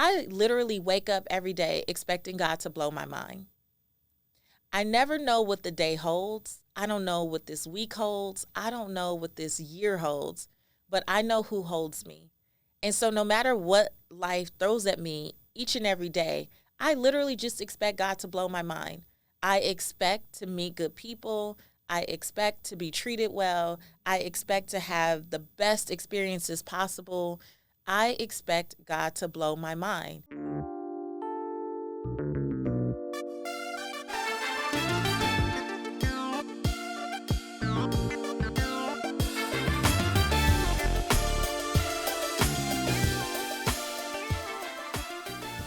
I literally wake up every day expecting God to blow my mind. I never know what the day holds. I don't know what this week holds. I don't know what this year holds, but I know who holds me. And so no matter what life throws at me each and every day, I literally just expect God to blow my mind. I expect to meet good people. I expect to be treated well. I expect to have the best experiences possible. I expect God to blow my mind.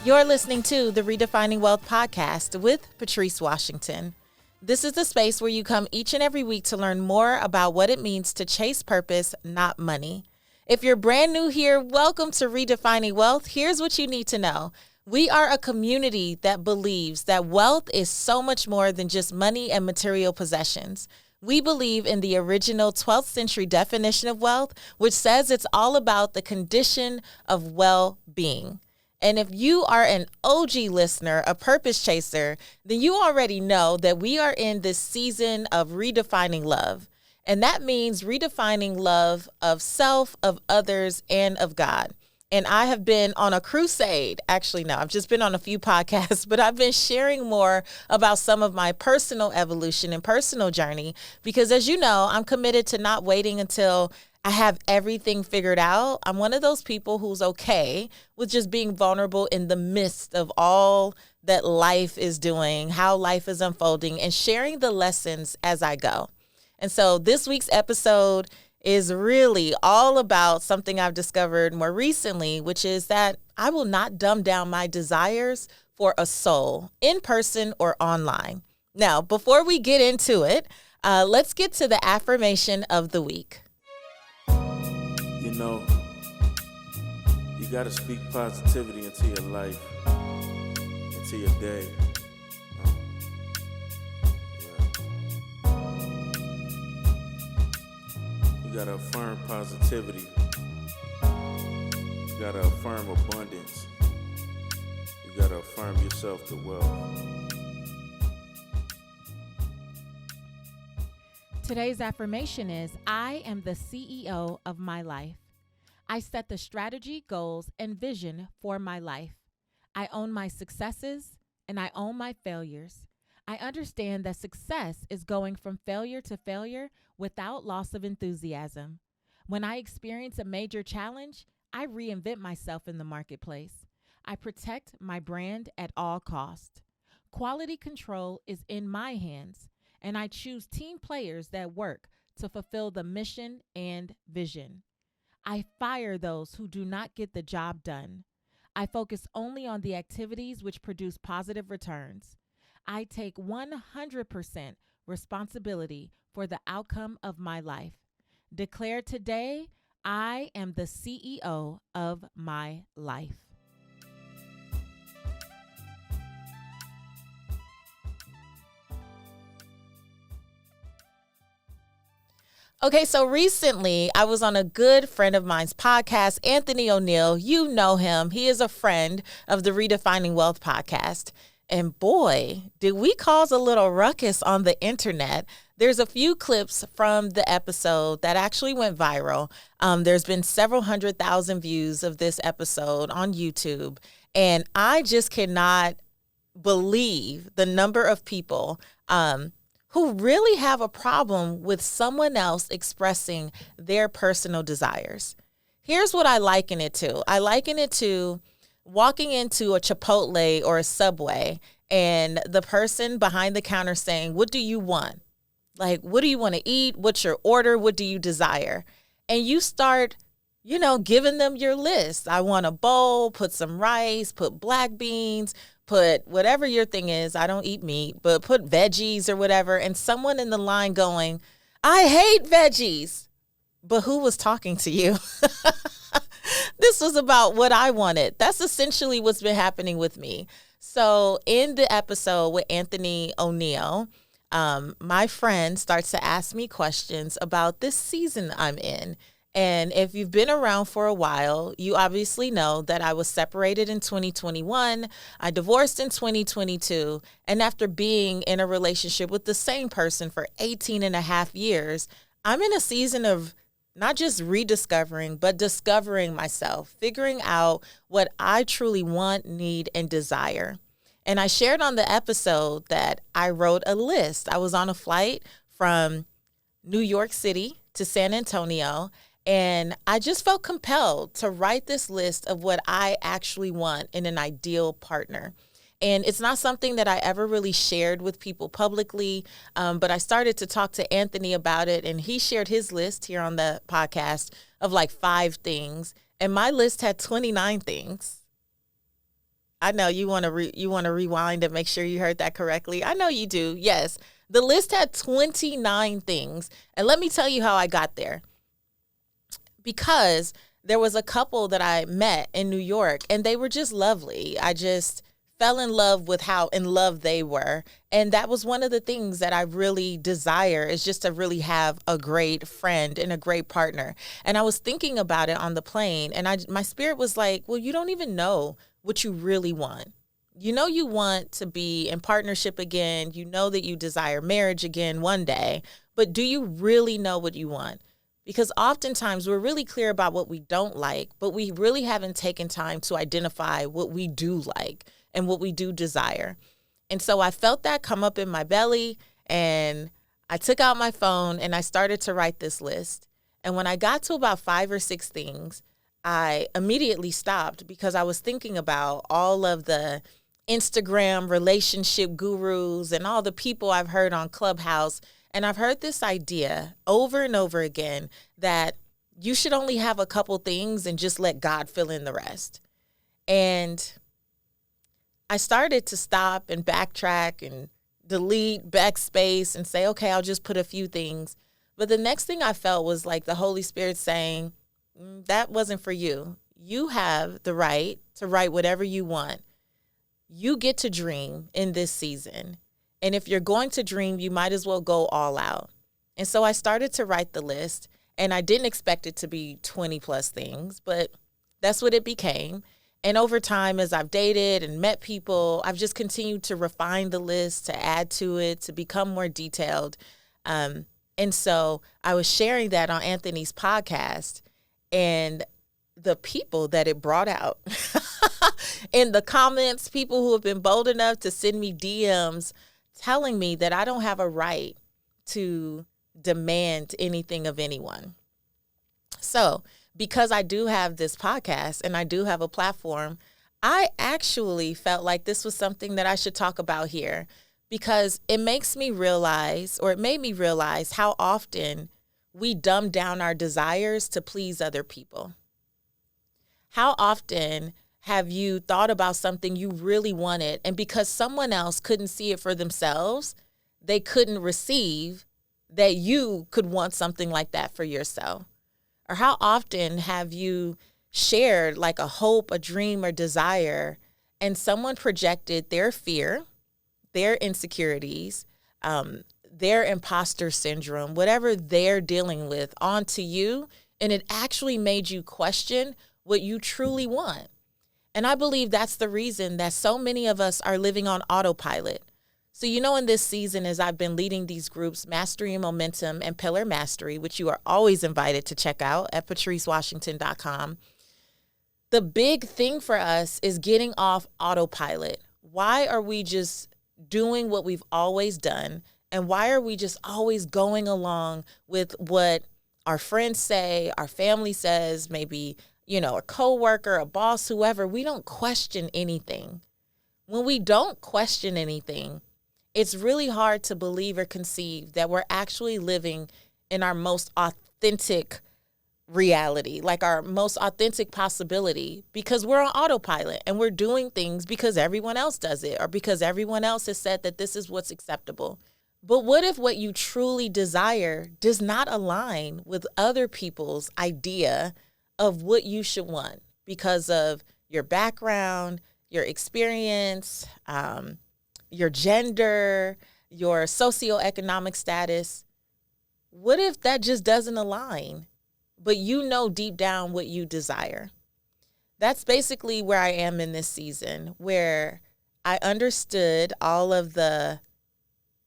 You're listening to the Redefining Wealth podcast with Patrice Washington. This is the space where you come each and every week to learn more about what it means to chase purpose, not money. If you're brand new here, welcome to Redefining Wealth. Here's what you need to know. We are a community that believes that wealth is so much more than just money and material possessions. We believe in the original 12th century definition of wealth, which says it's all about the condition of well-being. And if you are an OG listener, a purpose chaser, then you already know that we are in this season of redefining love. And that means redefining love of self, of others, and of God. And I have been on a crusade. Actually, no, I've just been on a few podcasts, but I've been sharing more about some of my personal evolution and personal journey because, as you know, I'm committed to not waiting until I have everything figured out. I'm one of those people who's okay with just being vulnerable in the midst of all that life is doing, how life is unfolding, and sharing the lessons as I go. And so this week's episode is really all about something I've discovered more recently, which is that I will not dumb down my desires for a soul, in person or online. Now, before we get into it, let's get to the affirmation of the week. You know, you got to speak positivity into your life, into your day. You got to affirm positivity. You got to affirm abundance. You got to affirm yourself to wealth. Today's affirmation is, I am the CEO of my life. I set the strategy, goals, and vision for my life. I own my successes and I own my failures. I understand that success is going from failure to failure without loss of enthusiasm. When I experience a major challenge, I reinvent myself in the marketplace. I protect my brand at all costs. Quality control is in my hands, and I choose team players that work to fulfill the mission and vision. I fire those who do not get the job done. I focus only on the activities which produce positive returns. I take 100% responsibility for the outcome of my life. Declare today, I am the CEO of my life. Okay, so recently I was on a good friend of mine's podcast, Anthony O'Neill. You know him. He is a friend of the Redefining Wealth podcast. And boy, did we cause a little ruckus on the internet. There's a few clips from the episode that actually went viral. There's been several 100,000 views of this episode on YouTube. And I just cannot believe the number of people who really have a problem with someone else expressing their personal desires. Here's what I liken it to. I liken it to walking into a Chipotle or a Subway and the person behind the counter saying, what do you want? Like, what do you want to eat? What's your order? What do you desire? And you start, giving them your list. I want a bowl, put some rice, put black beans, put whatever your thing is. I don't eat meat, but put veggies or whatever. And someone in the line going, I hate veggies. But who was talking to you? This was about what I wanted. That's essentially what's been happening with me. So in the episode with Anthony O'Neill, my friend starts to ask me questions about this season I'm in. And if you've been around for a while, you obviously know that I was separated in 2021. I divorced in 2022. And after being in a relationship with the same person for 18 and a half years, I'm in a season of not just rediscovering, but discovering myself, figuring out what I truly want, need, and desire. And I shared on the episode that I wrote a list. I was on a flight from New York City to San Antonio, and I just felt compelled to write this list of what I actually want in an ideal partner. And it's not something that I ever really shared with people publicly, but I started to talk to Anthony about it, and he shared his list here on the podcast of like 5 things, and my list had 29 things. I know you want to rewind and make sure you heard that correctly. I know you do. Yes, the list had 29 things, and let me tell you how I got there. Because there was a couple that I met in New York, and they were just lovely. I just fell in love with how in love they were. And that was one of the things that I really desire, is just to really have a great friend and a great partner. And I was thinking about it on the plane, and my spirit was like, well, you don't even know what you really want. You know you want to be in partnership again. You know that you desire marriage again one day. But do you really know what you want? Because oftentimes we're really clear about what we don't like, but we really haven't taken time to identify what we do like and what we do desire. And so I felt that come up in my belly, and I took out my phone and I started to write this list. And when I got to about 5 or 6 things, I immediately stopped because I was thinking about all of the Instagram relationship gurus and all the people I've heard on Clubhouse. And I've heard this idea over and over again that you should only have a couple things and just let God fill in the rest. And I started to stop and backtrack and delete, backspace, and say, okay, I'll just put a few things. But the next thing I felt was like the Holy Spirit saying, that wasn't for you. You have the right to write whatever you want. You get to dream in this season. And if you're going to dream, you might as well go all out. And so I started to write the list, and I didn't expect it to be 20 plus things, but that's what it became. And over time, as I've dated and met people, I've just continued to refine the list, to add to it, to become more detailed. And so I was sharing that on Anthony's podcast, and the people that it brought out in the comments, people who have been bold enough to send me DMs telling me that I don't have a right to demand anything of anyone. So because I do have this podcast and I do have a platform, I actually felt like this was something that I should talk about here, because it makes me realize, or it made me realize, how often we dumb down our desires to please other people. How often have you thought about something you really wanted, and because someone else couldn't see it for themselves, they couldn't receive that you could want something like that for yourself? Or how often have you shared like a hope, a dream, or desire, and someone projected their fear, their insecurities, their imposter syndrome, whatever they're dealing with, onto you, and it actually made you question what you truly want? And I believe that's the reason that so many of us are living on autopilot. So, in this season, as I've been leading these groups, Mastery and Momentum and Pillar Mastery, which you are always invited to check out at patricewashington.com, the big thing for us is getting off autopilot. Why are we just doing what we've always done? And why are we just always going along with what our friends say, our family says, maybe a coworker, a boss, whoever? We don't question anything. When we don't question anything, it's really hard to believe or conceive that we're actually living in our most authentic reality, like our most authentic possibility, because we're on autopilot and we're doing things because everyone else does it, or because everyone else has said that this is what's acceptable. But what if what you truly desire does not align with other people's idea of what you should want because of your background, your experience, your gender, your socioeconomic status? What if that just doesn't align? but you know deep down what you desire. That's basically where I am in this season, where I understood all of the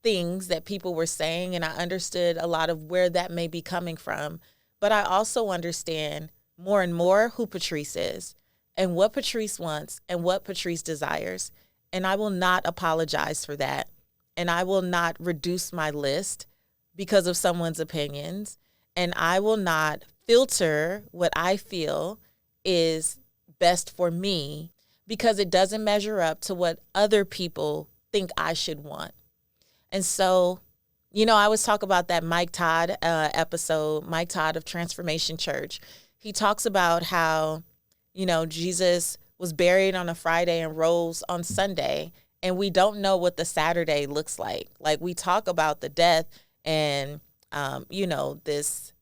things that people were saying, and I understood a lot of where that may be coming from. But I also understand more and more who Patrice is and what Patrice wants and what Patrice desires. And I will not apologize for that. And I will not reduce my list because of someone's opinions. And I will not filter what I feel is best for me because it doesn't measure up to what other people think I should want. And so, I always talk about that Mike Todd episode, Mike Todd of Transformation Church. He talks about how, Jesus was buried on a Friday and rose on Sunday, and we don't know what the Saturday looks like. Like, we talk about the death and, this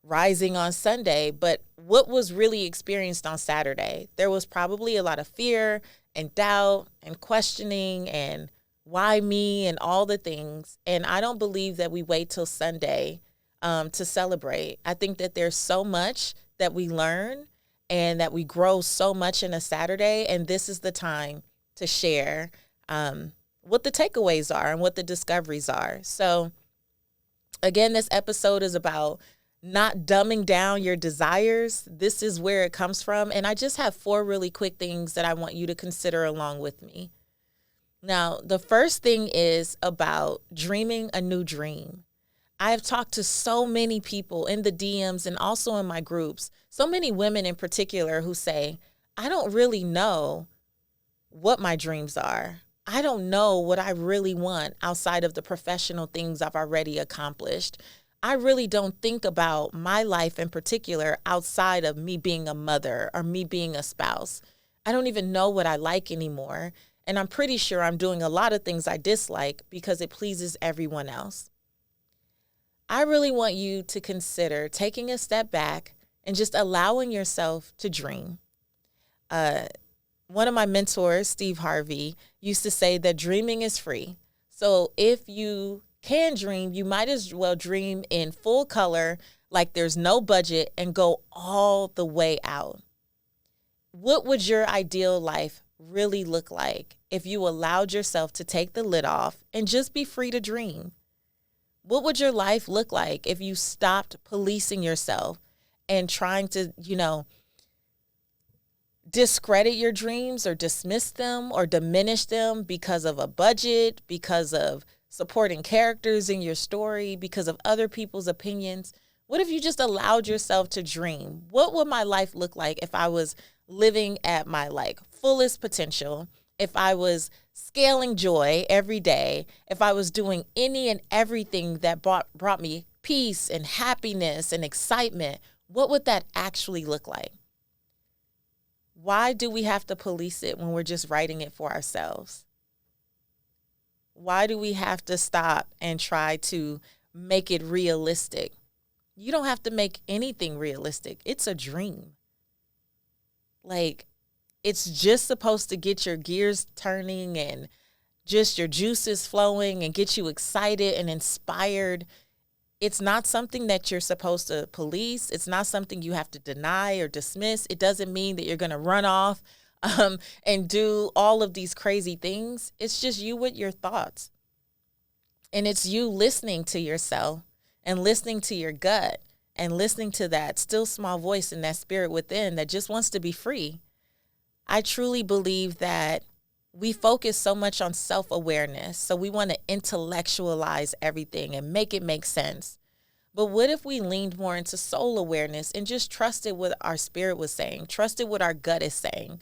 rising on Sunday, but what was really experienced on Saturday? There was probably a lot of fear and doubt and questioning and why me and all the things. And I don't believe that we wait till Sunday to celebrate. I think that there's so much that we learn and that we grow so much in a Saturday. And this is the time to share what the takeaways are and what the discoveries are. So again, this episode is about not dumbing down your desires. This is where it comes from. And I just have 4 really quick things that I want you to consider along with me. Now, the first thing is about dreaming a new dream. I have talked to so many people in the DMs and also in my groups, so many women in particular who say, I don't really know what my dreams are. I don't know what I really want outside of the professional things I've already accomplished. I really don't think about my life in particular outside of me being a mother or me being a spouse. I don't even know what I like anymore. And I'm pretty sure I'm doing a lot of things I dislike because it pleases everyone else. I really want you to consider taking a step back and just allowing yourself to dream. One of my mentors, Steve Harvey, used to say that dreaming is free. So if you can dream, you might as well dream in full color, like there's no budget, and go all the way out. What would your ideal life really look like if you allowed yourself to take the lid off and just be free to dream? What would your life look like if you stopped policing yourself and trying to, discredit your dreams or dismiss them or diminish them because of a budget, because of supporting characters in your story, because of other people's opinions? What if you just allowed yourself to dream? What would my life look like if I was living at my fullest potential? If I was scaling joy every day, if I was doing any and everything that brought me peace and happiness and excitement, what would that actually look like? Why do we have to police it when we're just writing it for ourselves? Why do we have to stop and try to make it realistic? You don't have to make anything realistic. It's a dream. It's just supposed to get your gears turning and just your juices flowing and get you excited and inspired. It's not something that you're supposed to police. It's not something you have to deny or dismiss. It doesn't mean that you're going to run off and do all of these crazy things. It's just you with your thoughts. And it's you listening to yourself and listening to your gut and listening to that still small voice and that spirit within that just wants to be free. I truly believe that we focus so much on self-awareness, so we want to intellectualize everything and make it make sense. But what if we leaned more into soul awareness and just trusted what our spirit was saying, trusted what our gut is saying?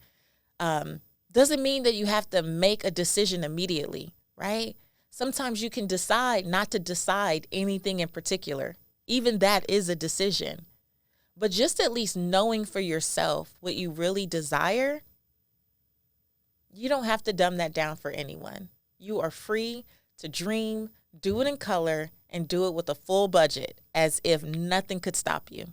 Doesn't mean that you have to make a decision immediately, right? Sometimes you can decide not to decide anything in particular. Even that is a decision. But just at least knowing for yourself what you really desire, you don't have to dumb that down for anyone. You are free to dream, do it in color, and do it with a full budget, as if nothing could stop you.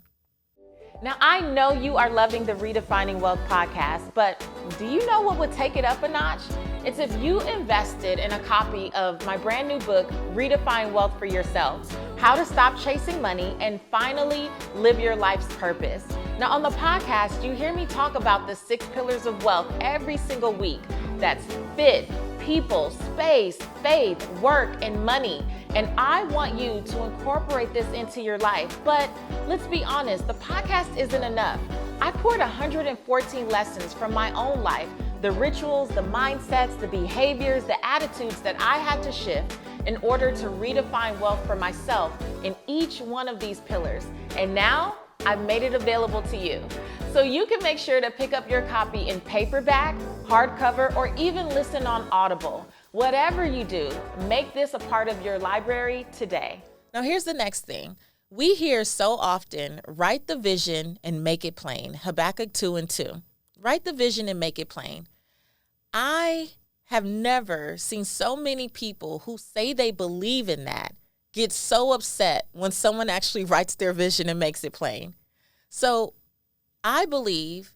Now, I know you are loving the Redefining Wealth podcast, but do you know what would take it up a notch? It's if you invested in a copy of my brand new book, Redefine Wealth for Yourself, how to stop chasing money and finally live your life's purpose. Now, on the podcast, you hear me talk about the 6 pillars of wealth every single week. That's fit, people, space, faith, work, and money. And I want you to incorporate this into your life. But let's be honest, the podcast isn't enough. I poured 114 lessons from my own life, the rituals, the mindsets, the behaviors, the attitudes that I had to shift in order to redefine wealth for myself in each one of these pillars. And now I've made it available to you. So you can make sure to pick up your copy in paperback, hardcover, or even listen on Audible. Whatever you do, make this a part of your library today. Now here's the next thing. We hear so often, write the vision and make it plain. Habakkuk 2:2. Write the vision and make it plain. I have never seen so many people who say they believe in that get so upset when someone actually writes their vision and makes it plain. So I believe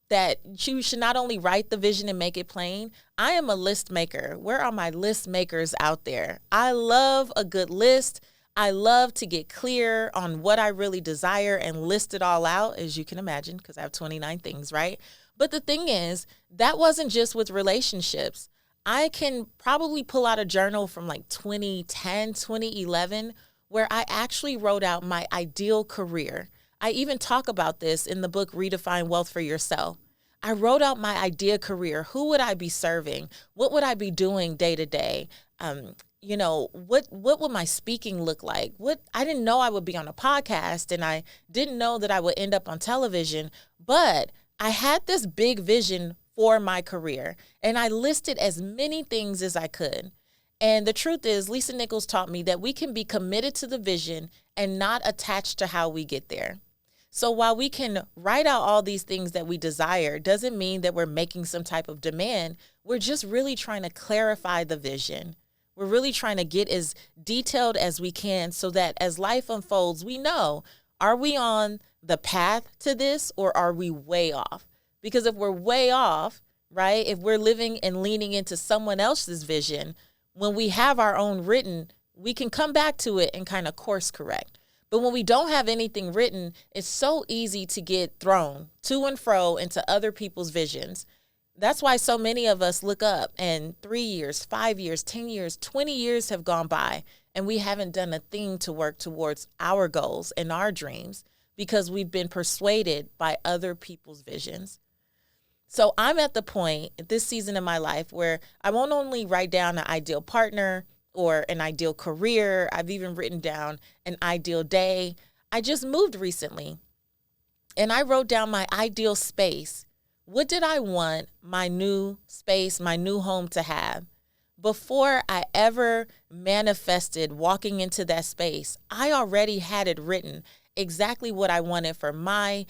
that you should not only write the vision and make it plain. I am a list maker. Where are my list makers out there? I love a good list. I love to get clear on what I really desire and list it all out, as you can imagine, because I have 29 things, right? But the thing is, that wasn't just with relationships. I can probably pull out a journal from like 2010, 2011, where I actually wrote out my ideal career. I even talk about this in the book, Redefine Wealth for Yourself. I wrote out my ideal career. Who would I be serving? What would I be doing day to day? What would my speaking look like? I didn't know I would be on a podcast, and I didn't know that I would end up on television, but I had this big vision for my career, and I listed as many things as I could. And the truth is, Lisa Nichols taught me that we can be committed to the vision and not attached to how we get there. So while we can write out all these things that we desire, doesn't mean that we're making some type of demand. We're just really trying to clarify the vision. We're really trying to get as detailed as we can so that as life unfolds, we know, are we on the path to this or are we way off? Because if we're way off, right, if we're living and leaning into someone else's vision, when we have our own written, we can come back to it and kind of course correct. But when we don't have anything written, it's so easy to get thrown to and fro into other people's visions. That's why so many of us look up and 3 years, 5 years, 10 years, 20 years have gone by and we haven't done a thing to work towards our goals and our dreams because we've been persuaded by other people's visions. So I'm at the point this season of my life where I won't only write down an ideal partner or an ideal career. I've even written down an ideal day. I just moved recently and I wrote down my ideal space. What did I want my new space, my new home to have? Before I ever manifested walking into that space, I already had it written exactly what I wanted for my,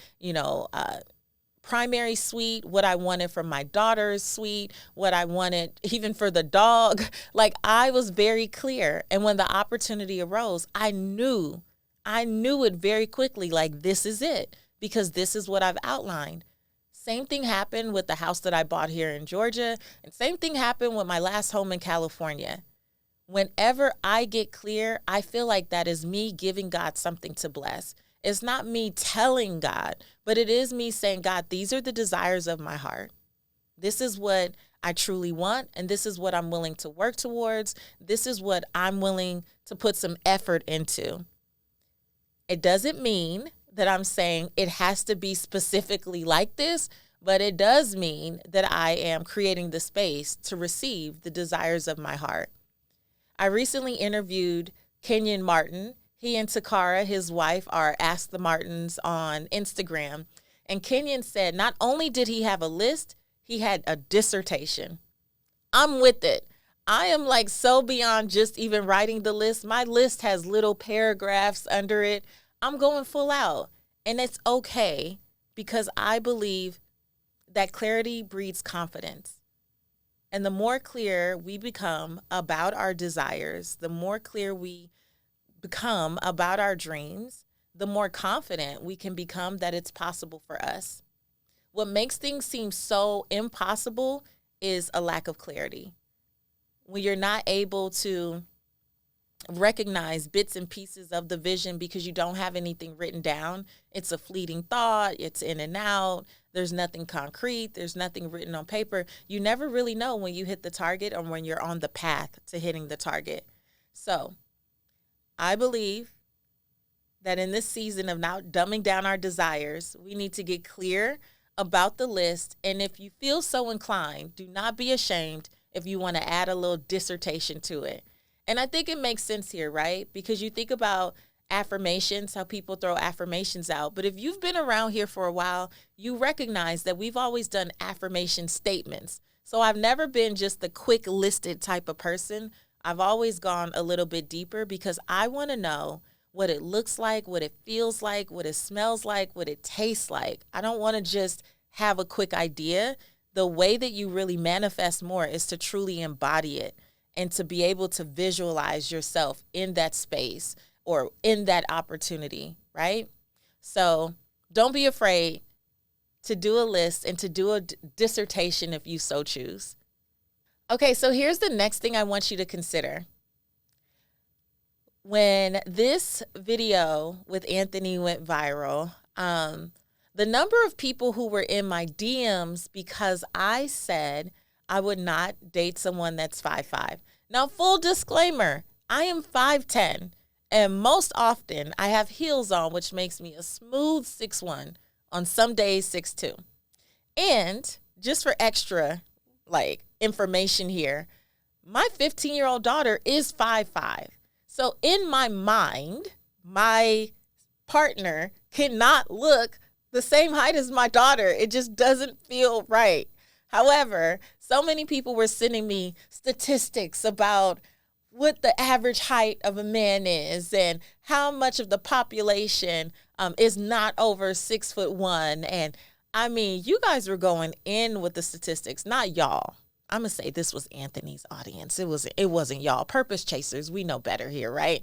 primary suite, what I wanted for my daughter's suite, what I wanted even for the dog. Like I was very clear. And when the opportunity arose, I knew it very quickly, like this is it, because this is what I've outlined. Same thing happened with the house that I bought here in Georgia, and same thing happened with my last home in California. Whenever I get clear, I feel like that is me giving God something to bless. It's not me telling God, but it is me saying, God, these are the desires of my heart. This is what I truly want, and this is what I'm willing to work towards. This is what I'm willing to put some effort into. It doesn't mean that I'm saying it has to be specifically like this, but it does mean that I am creating the space to receive the desires of my heart. I recently interviewed Kenyon Martin. He and Takara, his wife, are Ask the Martins on Instagram. And Kenyon said not only did he have a list, he had a dissertation. I'm with it. I am like so beyond just even writing the list. My list has little paragraphs under it. I'm going full out. And it's okay because I believe that clarity breeds confidence. And the more clear we become about our desires, the more clear we become about our dreams, the more confident we can become that it's possible for us. What makes things seem so impossible is a lack of clarity. When you're not able to recognize bits and pieces of the vision because you don't have anything written down. It's a fleeting thought. It's in and out. There's nothing concrete. There's nothing written on paper. You never really know when you hit the target or when you're on the path to hitting the target. So I believe that in this season of now dumbing down our desires, we need to get clear about the list. And if you feel so inclined, do not be ashamed if you want to add a little dissertation to it. And I think it makes sense here, right? Because you think about affirmations, how people throw affirmations out. But if you've been around here for a while, you recognize that we've always done affirmation statements. So I've never been just the quick listed type of person. I've always gone a little bit deeper because I want to know what it looks like, what it feels like, what it smells like, what it tastes like. I don't want to just have a quick idea. The way that you really manifest more is to truly embody it and to be able to visualize yourself in that space or in that opportunity, right? So don't be afraid to do a list and to do a dissertation if you so choose. Okay, so here's the next thing I want you to consider. When this video with Anthony went viral, the number of people who were in my DMs because I said I would not date someone that's 5'5". Now, full disclaimer, I am 5'10", and most often I have heels on, which makes me a smooth 6'1", on some days 6'2". And just for extra, information here, my 15-year-old daughter is 5'5". So in my mind, my partner cannot look the same height as my daughter. It just doesn't feel right. However, so many people were sending me statistics about what the average height of a man is and how much of the population is not over 6'1". And I mean, you guys were going in with the statistics, not y'all. I'm going to say this was Anthony's audience. It wasn't y'all. Purpose chasers, we know better here, right?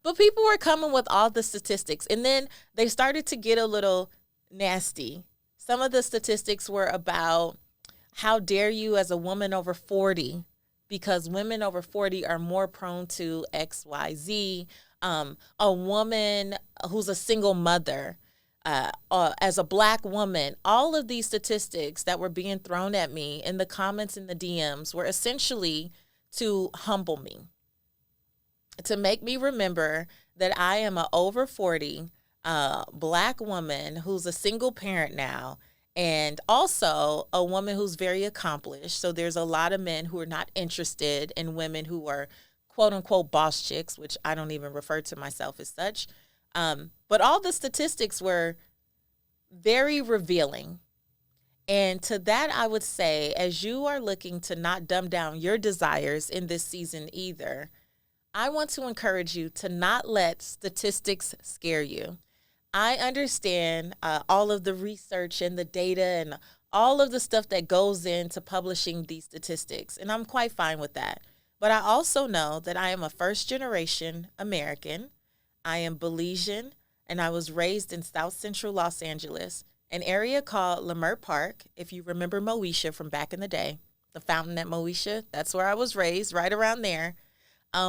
But people were coming with all the statistics, and then they started to get a little nasty. Some of the statistics were about how dare you as a woman over 40, because women over 40 are more prone to XYZ. A woman who's a single mother, as a Black woman, all of these statistics that were being thrown at me in the comments and the DMs were essentially to humble me, to make me remember that I am a over 40 Black woman who's a single parent now, and also a woman who's very accomplished. So there's a lot of men who are not interested in women who are quote unquote boss chicks, which I don't even refer to myself as such. But all the statistics were very revealing. And to that, I would say, as you are looking to not dumb down your desires in this season either, I want to encourage you to not let statistics scare you. I understand all of the research and the data and all of the stuff that goes into publishing these statistics, and I'm quite fine with that. But I also know that I am a first-generation American. I am Belizean, and I was raised in South Central Los Angeles, an area called Leimert Park. If you remember Moesha from back in the day, the fountain at Moesha, that's where I was raised, right around there,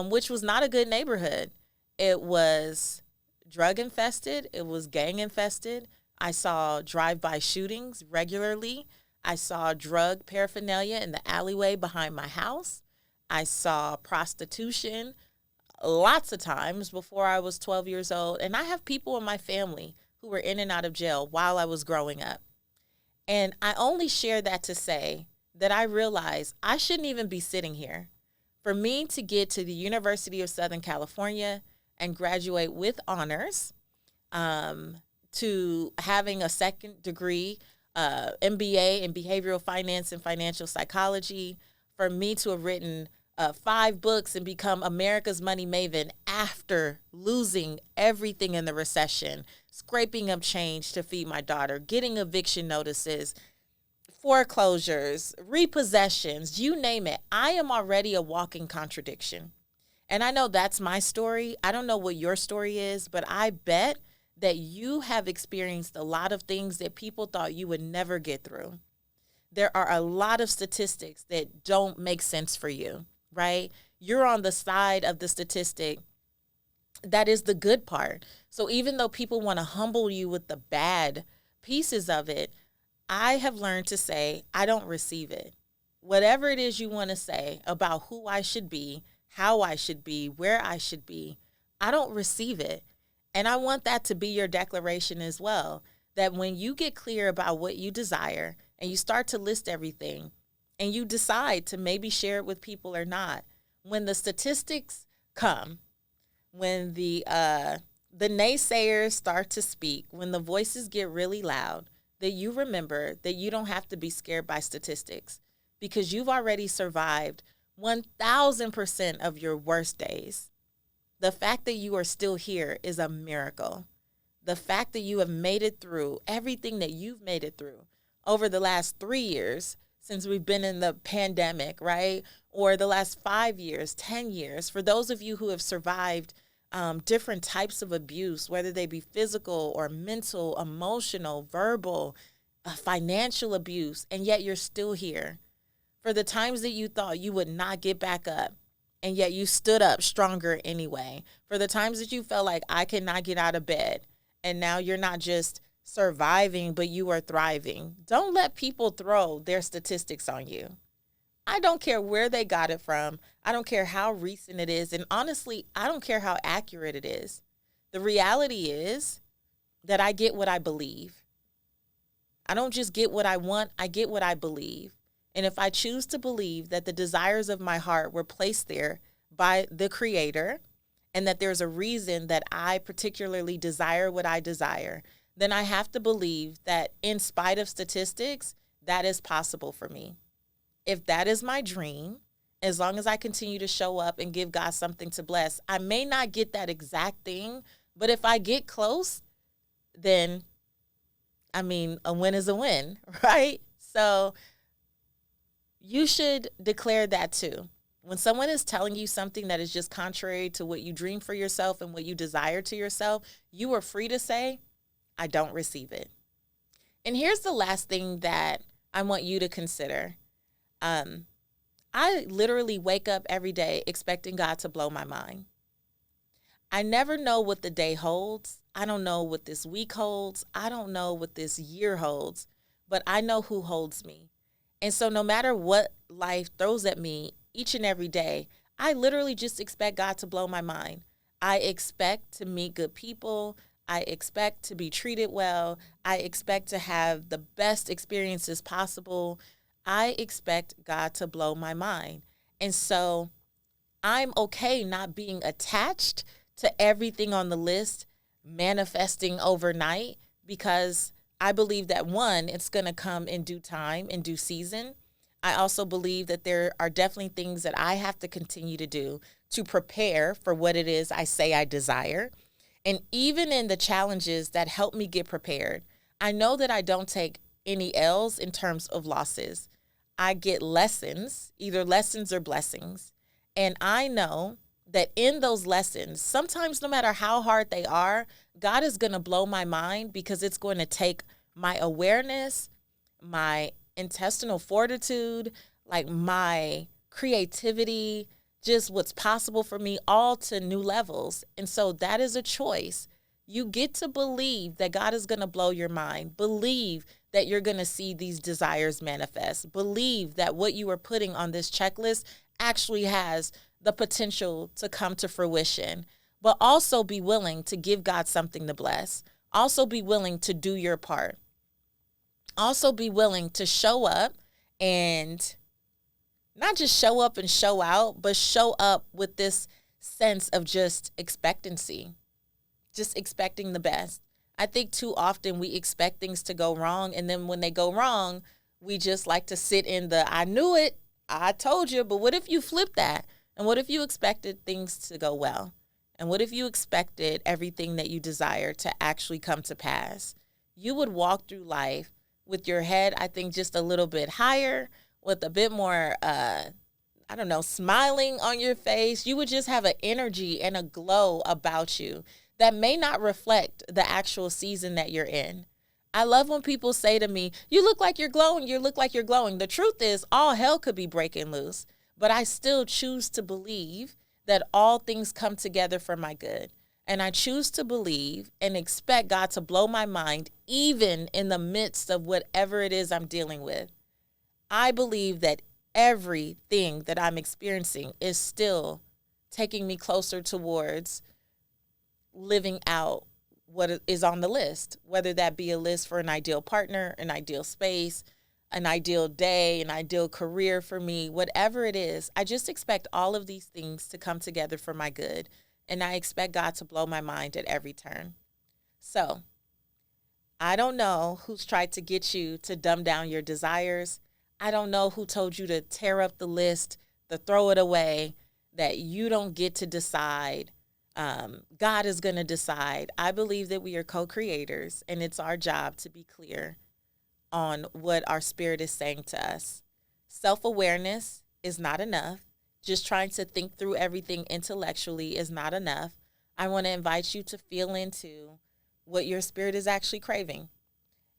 which was not a good neighborhood. It was drug infested. It was gang infested. I saw drive-by shootings regularly. I saw drug paraphernalia in the alleyway behind my house. I saw prostitution lots of times before I was 12 years old. And I have people in my family who were in and out of jail while I was growing up. And I only share that to say that I realize I shouldn't even be sitting here. For me to get to the University of Southern California and graduate with honors, to having a second degree, MBA in behavioral finance and financial psychology, for me to have written 5 books and become America's money maven after losing everything in the recession, scraping up change to feed my daughter, getting eviction notices, foreclosures, repossessions, you name it. I am already a walking contradiction. And I know that's my story. I don't know what your story is, but I bet that you have experienced a lot of things that people thought you would never get through. There are a lot of statistics that don't make sense for you, right? You're on the side of the statistic That is the good part. So even though people want to humble you with the bad pieces of it, I have learned to say, I don't receive it. Whatever it is you want to say about who I should be, how I should be, where I should be, I don't receive it. And I want that to be your declaration as well, that when you get clear about what you desire and you start to list everything and you decide to maybe share it with people or not, when the statistics come, when the naysayers start to speak, when the voices get really loud, that you remember that you don't have to be scared by statistics because you've already survived 1,000% of your worst days. The fact that you are still here is a miracle. The fact that you have made it through everything that you've made it through over the last 3 years since we've been in the pandemic, right? Or the last 5 years, 10 years, for those of you who have survived different types of abuse, whether they be physical or mental, emotional, verbal, financial abuse, and yet you're still here. For the times that you thought you would not get back up, and yet you stood up stronger anyway. For the times that you felt like I cannot get out of bed, and now you're not just surviving, but you are thriving. Don't let people throw their statistics on you. I don't care where they got it from. I don't care how recent it is. And honestly, I don't care how accurate it is. The reality is that I get what I believe. I don't just get what I want, I get what I believe. And if I choose to believe that the desires of my heart were placed there by the Creator, and that there's a reason that I particularly desire what I desire, then I have to believe that in spite of statistics, that is possible for me. If that is my dream, as long as I continue to show up and give God something to bless, I may not get that exact thing, but if I get close, then, a win is a win, right? So you should declare that too. When someone is telling you something that is just contrary to what you dream for yourself and what you desire to yourself, you are free to say, I don't receive it. And here's the last thing that I want you to consider. I literally wake up every day expecting God to blow my mind. I never know what the day holds. I don't know what this week holds. I don't know what this year holds, but I know who holds me. And so no matter what life throws at me each and every day, I literally just expect God to blow my mind. I expect to meet good people. I expect to be treated well. I expect to have the best experiences possible. I expect God to blow my mind. And so I'm okay not being attached to everything on the list manifesting overnight, because I believe that, one, it's going to come in due time, in due season. I also believe that there are definitely things that I have to continue to do to prepare for what it is I say I desire. And even in the challenges that help me get prepared, I know that I don't take any L's in terms of losses. I get lessons, either lessons or blessings. And I know that in those lessons, sometimes no matter how hard they are, God is going to blow my mind, because it's going to take my awareness, my intestinal fortitude, like my creativity, just what's possible for me, all to new levels. And so that is a choice. You get to believe that God is going to blow your mind. Believe that you're going to see these desires manifest. Believe that what you are putting on this checklist actually has the potential to come to fruition. But also be willing to give God something to bless. Also be willing to do your part. Also be willing to show up, and not just show up and show out, but show up with this sense of just expectancy, just expecting the best. I think too often we expect things to go wrong, and then when they go wrong, we just like to sit in the, I knew it, I told you. But what if you flip that? And what if you expected things to go well? And what if you expected everything that you desire to actually come to pass? You would walk through life with your head, I think, just a little bit higher, with a bit more, smiling on your face. You would just have an energy and a glow about you that may not reflect the actual season that you're in. I love when people say to me, you look like you're glowing, you look like you're glowing. The truth is, all hell could be breaking loose, but I still choose to believe that all things come together for my good. And I choose to believe and expect God to blow my mind, even in the midst of whatever it is I'm dealing with. I believe that everything that I'm experiencing is still taking me closer towards living out what is on the list, whether that be a list for an ideal partner, an ideal space, an ideal day, an ideal career for me, whatever it is. I just expect all of these things to come together for my good. And I expect God to blow my mind at every turn. So, I don't know who's tried to get you to dumb down your desires. I don't know who told you to tear up the list, to throw it away, that you don't get to decide. God is going to decide. I believe that we are co-creators, and it's our job to be clear on what our spirit is saying to us. Self-awareness is not enough. Just trying to think through everything intellectually is not enough. I want to invite you to feel into what your spirit is actually craving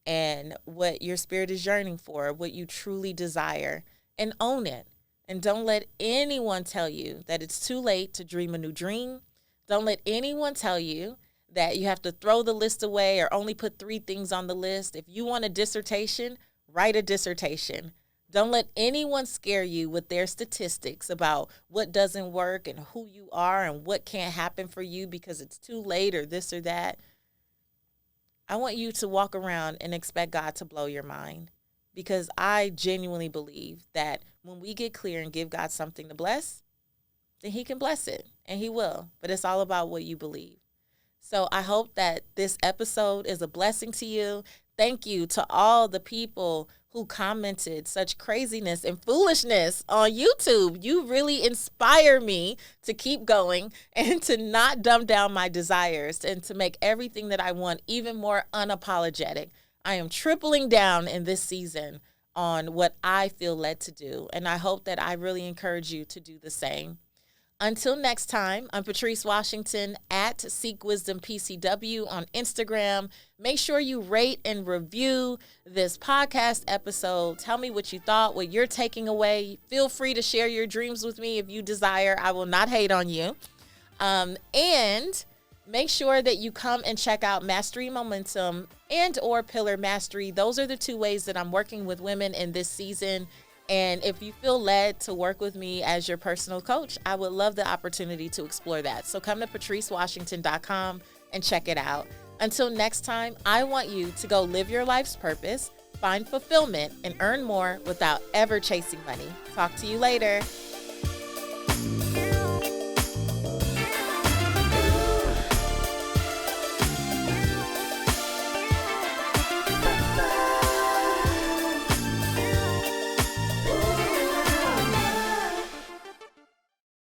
and what your spirit is yearning for, what you truly desire, and own it. And don't let anyone tell you that it's too late to dream a new dream. Don't let anyone tell you that you have to throw the list away or only put 3 things on the list. If you want a dissertation, write a dissertation. Don't let anyone scare you with their statistics about what doesn't work and who you are and what can't happen for you because it's too late or this or that. I want you to walk around and expect God to blow your mind, because I genuinely believe that when we get clear and give God something to bless, then he can bless it, and he will. But it's all about what you believe. So I hope that this episode is a blessing to you. Thank you to all the people who commented such craziness and foolishness on YouTube. You really inspire me to keep going and to not dumb down my desires and to make everything that I want even more unapologetic. I am tripling down in this season on what I feel led to do, and I hope that I really encourage you to do the same. Until next time, I'm Patrice Washington at Seek Wisdom PCW on Instagram. Make sure you rate and review this podcast episode. Tell me what you thought, what you're taking away. Feel free to share your dreams with me if you desire. I will not hate on you. And make sure that you come and check out Mastery Momentum and or Pillar Mastery. Those are the 2 ways that I'm working with women in this season. And if you feel led to work with me as your personal coach, I would love the opportunity to explore that. So come to patricewashington.com and check it out. Until next time, I want you to go live your life's purpose, find fulfillment, and earn more without ever chasing money. Talk to you later.